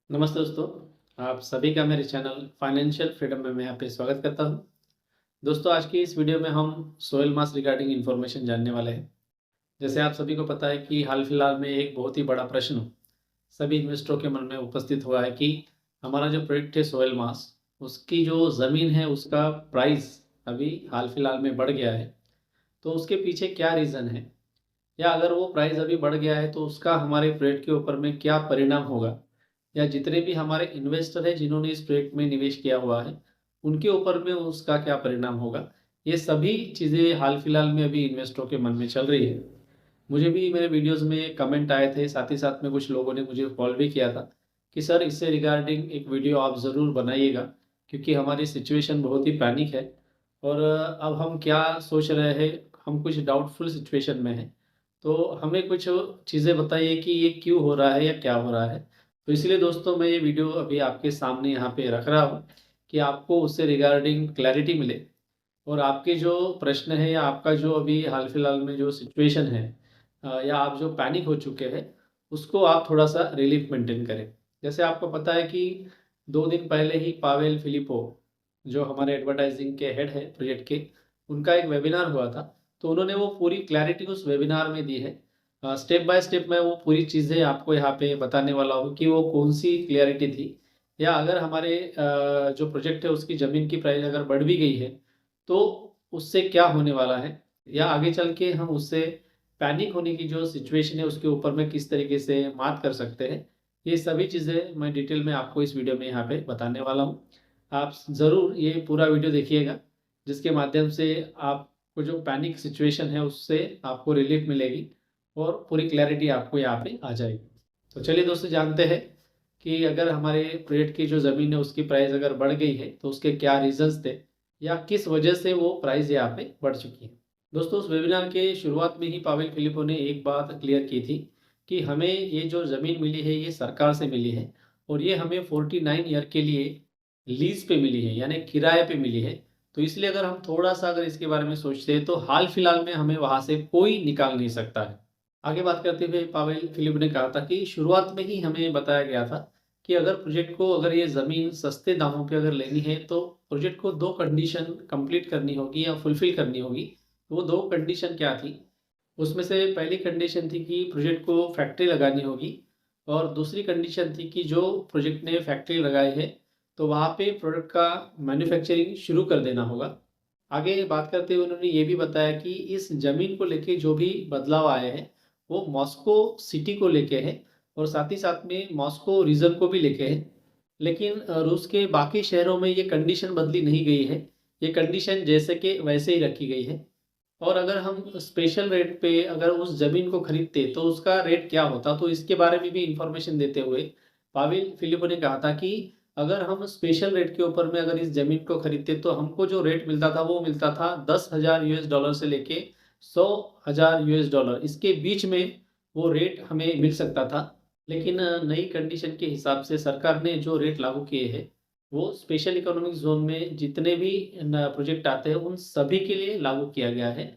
नमस्ते दोस्तों, आप सभी का मेरे चैनल फाइनेंशियल फ्रीडम में मैं यहाँ पे स्वागत करता हूँ। दोस्तों, आज की इस वीडियो में हम सोइल मास रिगार्डिंग इन्फॉर्मेशन जानने वाले हैं। जैसे आप सभी को पता है कि हाल फिलहाल में एक बहुत ही बड़ा प्रश्न सभी इन्वेस्टरों के मन में उपस्थित हुआ है कि हमारा जो प्रोजेक्ट है सोइल मास, उसकी जो ज़मीन है उसका प्राइस अभी हाल फिलहाल में बढ़ गया है। तो उसके पीछे क्या रीज़न है, या अगर वो प्राइस अभी बढ़ गया है तो उसका हमारे प्रोजेक्ट के ऊपर में क्या परिणाम होगा, या जितने भी हमारे इन्वेस्टर हैं जिन्होंने इस प्रोजेक्ट में निवेश किया हुआ है, उनके ऊपर में उसका क्या परिणाम होगा। ये सभी चीज़ें हाल फिलहाल में अभी इन्वेस्टरों के मन में चल रही है। मुझे भी मेरे वीडियोज़ में कमेंट आए थे, साथ ही साथ में कुछ लोगों ने मुझे कॉल भी किया था कि सर इससे रिगार्डिंग एक वीडियो आप ज़रूर बनाइएगा, क्योंकि हमारी सिचुएशन बहुत ही पैनिक है और अब हम क्या सोच रहे हैं, हम कुछ डाउटफुल सिचुएशन में हैं। तो हमें कुछ चीज़ें बताइए कि ये क्यों हो रहा है या क्या हो रहा है। तो इसलिए दोस्तों मैं ये वीडियो अभी आपके सामने यहाँ पे रख रहा हूँ कि आपको उससे रिगार्डिंग क्लैरिटी मिले और आपके जो प्रश्न है या आपका जो अभी हाल फिलहाल में जो सिचुएशन है, या आप जो पैनिक हो चुके हैं, उसको आप थोड़ा-सा रिलीफ़ मेंटेन करें। जैसे आपको पता है कि 2 दिन पहले ही पावेल फिलिपो, जो हमारे एडवर्टाइज़िंग के हेड है प्रोजेक्ट के, उनका एक वेबिनार हुआ था। तो उन्होंने वो पूरी क्लैरिटी उस वेबिनार में दी है। स्टेप बाय स्टेप मैं वो पूरी चीज़ें आपको यहाँ पे बताने वाला हूँ कि वो कौन-सी क्लैरिटी थी, या अगर हमारे जो प्रोजेक्ट है उसकी ज़मीन की प्राइस अगर बढ़ भी गई है, तो उससे क्या होने वाला है, या आगे चल के हम उससे पैनिक होने की जो सिचुएशन है उसके ऊपर में किस तरीके से मात कर सकते हैं। ये सभी चीज़ें मैं डिटेल में आपको इस वीडियो में यहाँ पे बताने वाला हूँ। आप ज़रूर ये पूरा वीडियो देखिएगा, जिसके माध्यम से आपको जो पैनिक सिचुएशन है उससे आपको रिलीफ मिलेगी और पूरी क्लैरिटी आपको यहाँ पे आ जाएगी। तो चलिए दोस्तों, जानते हैं कि अगर हमारे प्रोजेक्ट की जो ज़मीन है उसकी प्राइस अगर बढ़ गई है तो उसके क्या रीज़न्स थे, या किस वजह से वो प्राइस यहाँ पे बढ़ चुकी है। दोस्तों, उस वेबिनार के शुरुआत में ही पावेल फिलिपो ने एक बात क्लियर की थी कि हमें ये जो ज़मीन मिली है ये सरकार से मिली है और ये हमें 49 ईयर के लिए लीज़ पे मिली है, यानी किराए पे मिली है। तो इसलिए अगर हम थोड़ा-सा अगर इसके बारे में सोचते हैं तो हाल फिलहाल में हमें वहाँ से कोई निकाल नहीं सकता है। आगे बात करते हुए पावेल फिलिप ने कहा था कि शुरुआत में ही हमें बताया गया था कि अगर प्रोजेक्ट को अगर ये ज़मीन सस्ते दामों पे अगर लेनी है तो प्रोजेक्ट को 2 कंडीशन कंप्लीट करनी होगी या फुलफ़िल करनी होगी। तो वो 2 कंडीशन क्या थी? उसमें से पहली कंडीशन थी कि प्रोजेक्ट को फैक्ट्री लगानी होगी और दूसरी कंडीशन थी कि जो प्रोजेक्ट ने फैक्ट्री लगाई है, तो वहाँ पे प्रोडक्ट का मैन्युफैक्चरिंग शुरू कर देना होगा। आगे बात करते हुए उन्होंने ये भी बताया कि इस ज़मीन को लेके जो भी बदलाव आए हैं, वो मॉस्को सिटी को लेके है और साथ ही साथ में मॉस्को रीजन को भी लेके है। लेकिन रूस के बाकी शहरों में ये कंडीशन बदली नहीं गई है। ये कंडीशन जैसे के वैसे ही रखी गई है। और अगर हम स्पेशल रेट पे अगर उस ज़मीन को खरीदते तो उसका रेट क्या होता? तो इसके बारे में भी इन्फॉर्मेशन देते हुए पावेल फिलिपो ने कहा था कि अगर हम स्पेशल रेट के ऊपर में अगर इस ज़मीन को खरीदते तो हमको जो रेट मिलता था वो मिलता था $10,000 से लेके $100,000, इसके बीच में वो रेट हमें मिल सकता था। लेकिन नई कंडीशन के हिसाब से सरकार ने जो रेट लागू किए हैं, वो स्पेशल इकोनॉमिक ज़ोन में जितने भी न प्रोजेक्ट आते हैं उन सभी के लिए लागू किया गया है।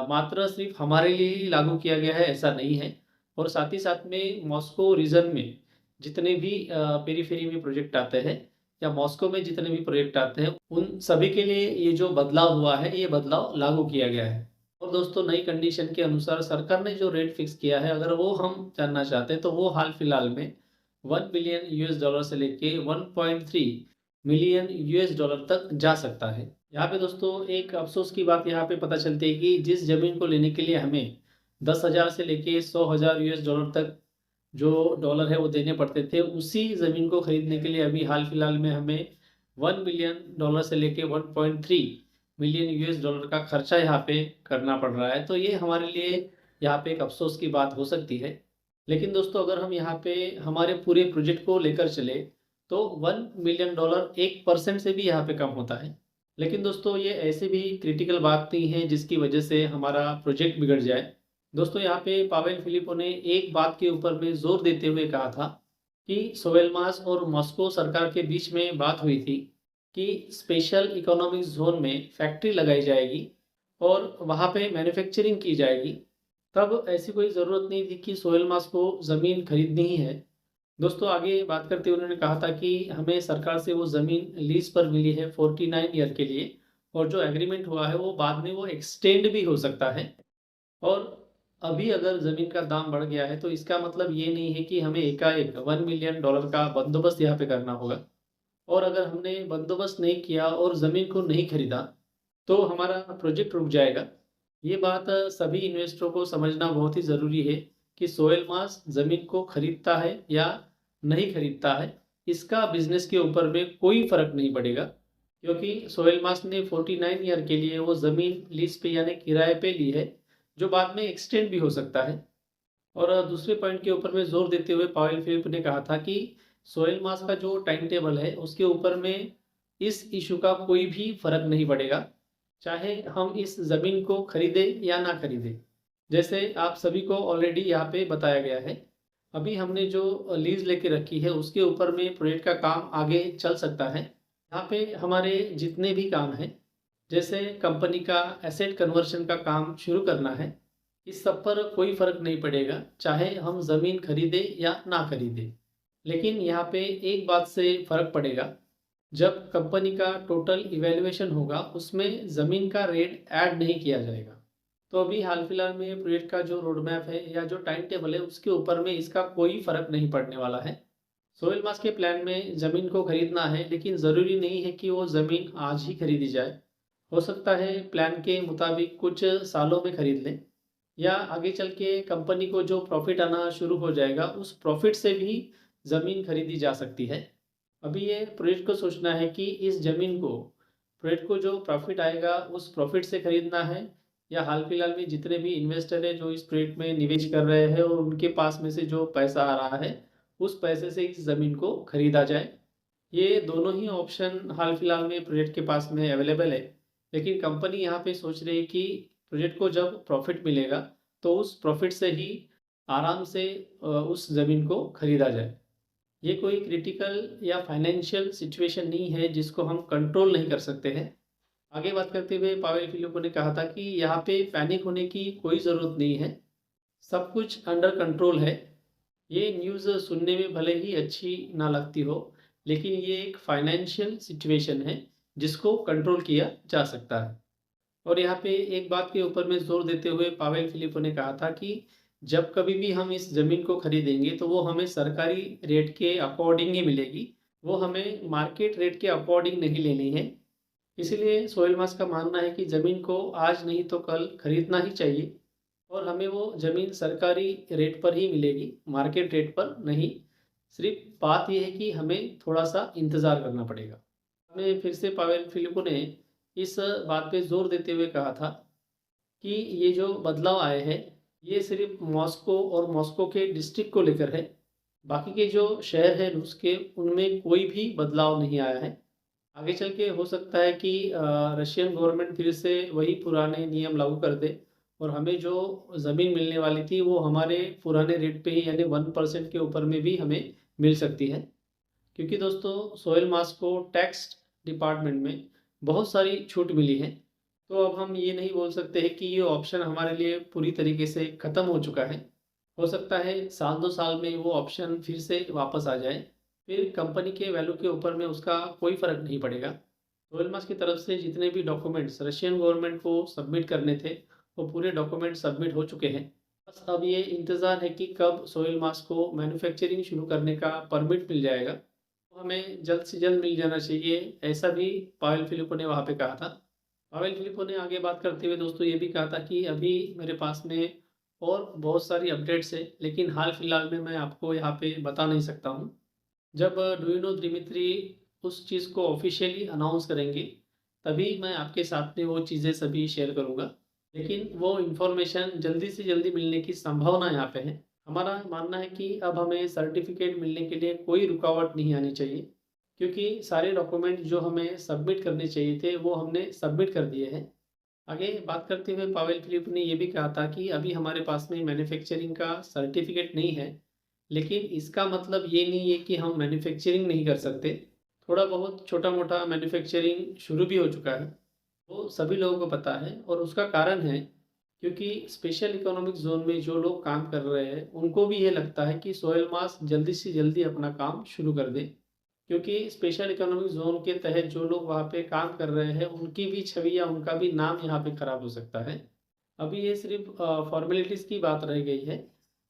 मात्र सिर्फ़ हमारे लिए ही लागू किया गया है ऐसा नहीं है। और साथ ही साथ में मॉस्को रीजन में जितने भी पेरीफेरी में प्रोजेक्ट आते हैं या मॉस्को में जितने भी प्रोजेक्ट आते हैं, उन सभी के लिए ये जो बदलाव हुआ है, ये बदलाव लागू किया गया है। और दोस्तों, नई कंडीशन के अनुसार सरकार ने जो रेट फिक्स किया है, अगर वो हम जानना चाहते हैं तो वो हाल फिलहाल में $1 बिलियन से लेके 1.3 मिलियन $1 तक जा सकता है। यहाँ पे दोस्तों एक अफ़सोस की बात यहाँ पे पता चलती है कि जिस ज़मीन को लेने के लिए हमें 10,000 से लेके $100,000 तक जो डॉलर है वो देने पड़ते थे, उसी ज़मीन को खरीदने के लिए अभी हाल फिलहाल में हमें $1 बिलियन से लेके 1.3 मिलियन $US का खर्चा यहाँ पे करना पड़ रहा है। तो ये हमारे लिए यहाँ पे एक अफ़सोस की बात हो सकती है। लेकिन दोस्तों, अगर हम यहाँ पे हमारे पूरे प्रोजेक्ट को लेकर चले, तो $1 मिलियन 1% से भी यहाँ पे कम होता है। लेकिन दोस्तों, ये ऐसी भी क्रिटिकल बात नहीं है जिसकी वजह से हमारा प्रोजेक्ट बिगड़ जाए। दोस्तों, यहाँ पे पावेल फिलिपो ने एक बात के ऊपर में ज़ोर देते हुए कहा था कि सोवेलमास और मॉस्को सरकार के बीच में बात हुई थी कि स्पेशल इकोनॉमिक ज़ोन में फैक्ट्री लगाई जाएगी और वहाँ पे मैन्युफैक्चरिंग की जाएगी। तब ऐसी कोई ज़रूरत नहीं थी कि सोहेल मास को ज़मीन खरीदनी ही है। दोस्तों आगे बात करते हुए उन्होंने कहा था कि हमें सरकार से वो ज़मीन लीज़ पर मिली है 49 ईयर के लिए, और जो एग्रीमेंट हुआ है वो बाद में वो एक्सटेंड भी हो सकता है। और अभी अगर ज़मीन का दाम बढ़ गया है तो इसका मतलब ये नहीं है कि हमें एकाएक $1 मिलियन का बंदोबस्त यहाँ पे करना होगा। और अगर हमने बंदोबस्त नहीं किया और ज़मीन को नहीं खरीदा, तो हमारा प्रोजेक्ट रुक जाएगा। ये बात सभी इन्वेस्टरों को समझना बहुत ही ज़रूरी है कि सोहेल मास ज़मीन को खरीदता है या नहीं खरीदता है, इसका बिज़नेस के ऊपर में कोई फ़र्क नहीं पड़ेगा। क्योंकि सोहेल मास ने 49 ईयर के लिए वो ज़मीन लीज़ पे यानी किराए पे ली है, जो बाद में एक्सटेंड भी हो सकता है। और दूसरे पॉइंट के ऊपर में ज़ोर देते हुए पावेल फिलिप ने कहा था कि सोहेल मास का जो टाइम टेबल है उसके ऊपर में इस इशू का कोई भी फ़र्क नहीं पड़ेगा, चाहे हम इस ज़मीन को खरीदें या ना खरीदें। जैसे आप सभी को ऑलरेडी यहाँ पे बताया गया है, अभी हमने जो लीज़ लेके रखी है उसके ऊपर में प्रोजेक्ट का काम आगे चल सकता है। यहाँ पे हमारे जितने भी काम हैं, जैसे कंपनी का एसेट कन्वर्शन का काम शुरू करना है, इस सब पर कोई फ़र्क नहीं पड़ेगा, चाहे हम ज़मीन खरीदें या ना खरीदें। लेकिन यहाँ पे एक बात से फ़र्क पड़ेगा, जब कंपनी का टोटल इवैल्यूएशन होगा, उसमें ज़मीन का रेट ऐड नहीं किया जाएगा। तो अभी हाल फिलहाल में प्रोजेक्ट का जो रोड मैप है या जो टाइम टेबल है, उसके ऊपर में इसका कोई फ़र्क नहीं पड़ने वाला है। सोहेल मास के प्लान में ज़मीन को खरीदना है, लेकिन ज़रूरी नहीं है कि वो ज़मीन आज ही खरीदी जाए। हो सकता है प्लान के मुताबिक कुछ सालों में खरीद लें, या आगे चल के कंपनी को जो प्रॉफिट आना शुरू हो जाएगा, उस प्रॉफिट से भी ज़मीन खरीदी जा सकती है। अभी ये प्रोजेक्ट को सोचना है कि इस ज़मीन को, प्रोजेक्ट को जो प्रॉफिट आएगा उस प्रॉफिट से खरीदना है, या हाल फिलहाल में जितने भी इन्वेस्टर हैं जो इस प्रोजेक्ट में निवेश कर रहे हैं और उनके पास में से जो पैसा आ रहा है, उस पैसे से इस ज़मीन को खरीदा जाए। ये दोनों ही ऑप्शन हाल फिलहाल में प्रोजेक्ट के पास में अवेलेबल है। लेकिन कंपनी यहाँ पे सोच रही है कि प्रोजेक्ट को जब प्रॉफिट मिलेगा, तो उस प्रॉफिट से ही आराम से उस ज़मीन को खरीदा जाए। ये कोई क्रिटिकल या फाइनेंशियल सिचुएशन नहीं है जिसको हम कंट्रोल नहीं कर सकते हैं। आगे बात करते हुए पावेल फिलिपो ने कहा था कि यहाँ पे पैनिक होने की कोई ज़रूरत नहीं है, सब कुछ अंडर कंट्रोल है। ये न्यूज़ सुनने में भले ही अच्छी ना लगती हो, लेकिन ये एक फाइनेंशियल सिचुएशन है जिसको कंट्रोल किया जा सकता है। और यहाँ पे एक बात के ऊपर में ज़ोर देते हुए पावेल फिलिपो ने कहा था कि जब कभी भी हम इस ज़मीन को खरीदेंगे तो वो हमें सरकारी रेट के अकॉर्डिंग ही मिलेगी, वो हमें मार्केट रेट के अकॉर्डिंग नहीं लेनी है। इसीलिए सोहेल मास का मानना है कि ज़मीन को आज नहीं तो कल खरीदना ही चाहिए, और हमें वो ज़मीन सरकारी रेट पर ही मिलेगी, मार्केट रेट पर नहीं। सिर्फ बात ये है कि हमें थोड़ा-सा इंतज़ार करना पड़ेगा। में फिर से पावेल फिलिपो ने इस बात पे ज़ोर देते हुए कहा था कि ये जो बदलाव आए हैं, ये सिर्फ मॉस्को और मॉस्को के डिस्ट्रिक्ट को लेकर है। बाकी के जो शहर हैं रूस के, उनमें कोई भी बदलाव नहीं आया है। आगे चल के हो सकता है कि रशियन गवर्नमेंट फिर से वही पुराने नियम लागू कर दे, और हमें जो ज़मीन मिलने वाली थी वो हमारे पुराने रेट पे ही यानी 1% के ऊपर में भी हमें मिल सकती है। क्योंकि दोस्तों सोहेल मास को टैक्स डिपार्टमेंट में बहुत सारी छूट मिली है। तो अब हम ये नहीं बोल सकते हैं कि ये ऑप्शन हमारे लिए पूरी तरीके से ख़त्म हो चुका है। हो सकता है साल 2 साल में वो ऑप्शन फिर से वापस आ जाए, फिर कंपनी के वैल्यू के ऊपर में उसका कोई फ़र्क नहीं पड़ेगा। सोहेल मास की तरफ से जितने भी डॉक्यूमेंट्स रशियन गवर्नमेंट को सबमिट करने थे, वो पूरे डॉक्यूमेंट सबमिट हो चुके हैं। बस अब ये इंतज़ार है कि कब सोहेल मास को मैन्युफैक्चरिंग शुरू करने का परमिट मिल जाएगा। तो हमें जल्द से जल्द मिल जाना चाहिए, ऐसा भी पावेल फिलिपो ने वहाँ पे कहा था। पावेल फिलिपो ने आगे बात करते हुए दोस्तों ये भी कहा था कि अभी मेरे पास में और बहुत सारी अपडेट्स है, लेकिन हाल फिलहाल में मैं आपको यहाँ पे बता नहीं सकता हूँ। जब डूइनो दिमित्री उस चीज़ को ऑफिशियली अनाउंस करेंगे, तभी मैं आपके साथ में वो चीज़ें सभी शेयर करूँगा। लेकिन वो इन्फॉर्मेशन जल्दी से जल्दी मिलने की संभावना यहाँ पे है। हमारा मानना है कि अब हमें सर्टिफिकेट मिलने के लिए कोई रुकावट नहीं आनी चाहिए, क्योंकि सारे डॉक्यूमेंट जो हमें सबमिट करने चाहिए थे वो हमने सबमिट कर दिए हैं। आगे बात करते हुए पावेल फिलिप ने ये भी कहा था कि अभी हमारे पास में मैन्युफैक्चरिंग का सर्टिफिकेट नहीं है, लेकिन इसका मतलब ये नहीं है कि हम मैन्युफैक्चरिंग नहीं कर सकते। थोड़ा बहुत छोटा-मोटा मैन्युफैक्चरिंग शुरू भी हो चुका है, वो सभी लोगों को पता है, और उसका कारण है क्योंकि स्पेशल इकोनॉमिक जोन में जो लोग काम कर रहे हैं उनको भी ये लगता है कि सोहेल मास जल्दी से जल्दी अपना काम शुरू कर दे, क्योंकि स्पेशल इकोनॉमिक जोन के तहत जो लोग वहाँ पे काम कर रहे हैं उनकी भी छवि या उनका भी नाम यहाँ पे खराब हो सकता है। अभी ये सिर्फ फॉर्मेलिटीज़ की बात रह गई है।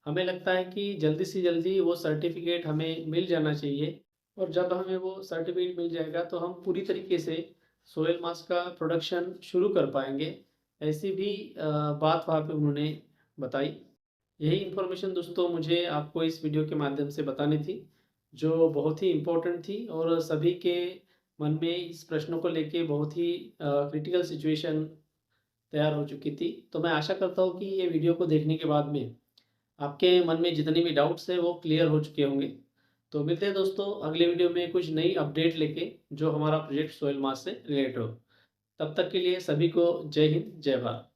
हमें लगता है कि जल्दी से जल्दी वो सर्टिफिकेट हमें मिल जाना चाहिए, और जब हमें वो सर्टिफिकेट मिल जाएगा तो हम पूरी तरीके से सोयल मास का प्रोडक्शन शुरू कर पाएंगे। ऐसी भी बात वहाँ पे उन्होंने बताई। यही इन्फॉर्मेशन दोस्तों मुझे आपको इस वीडियो के माध्यम से बतानी थी, जो बहुत ही इम्पोर्टेंट थी और सभी के मन में इस प्रश्नों को लेके बहुत ही क्रिटिकल सिचुएशन तैयार हो चुकी थी। तो मैं आशा करता हूँ कि ये वीडियो को देखने के बाद में आपके मन में जितने भी डाउट्स हैं वो क्लियर हो चुके होंगे। तो मिलते हैं दोस्तों अगले वीडियो में कुछ नई अपडेट लेके, जो हमारा प्रोजेक्ट सोयल मास से रिलेटेड हो। तब तक के लिए सभी को जय हिंद, जय भारत।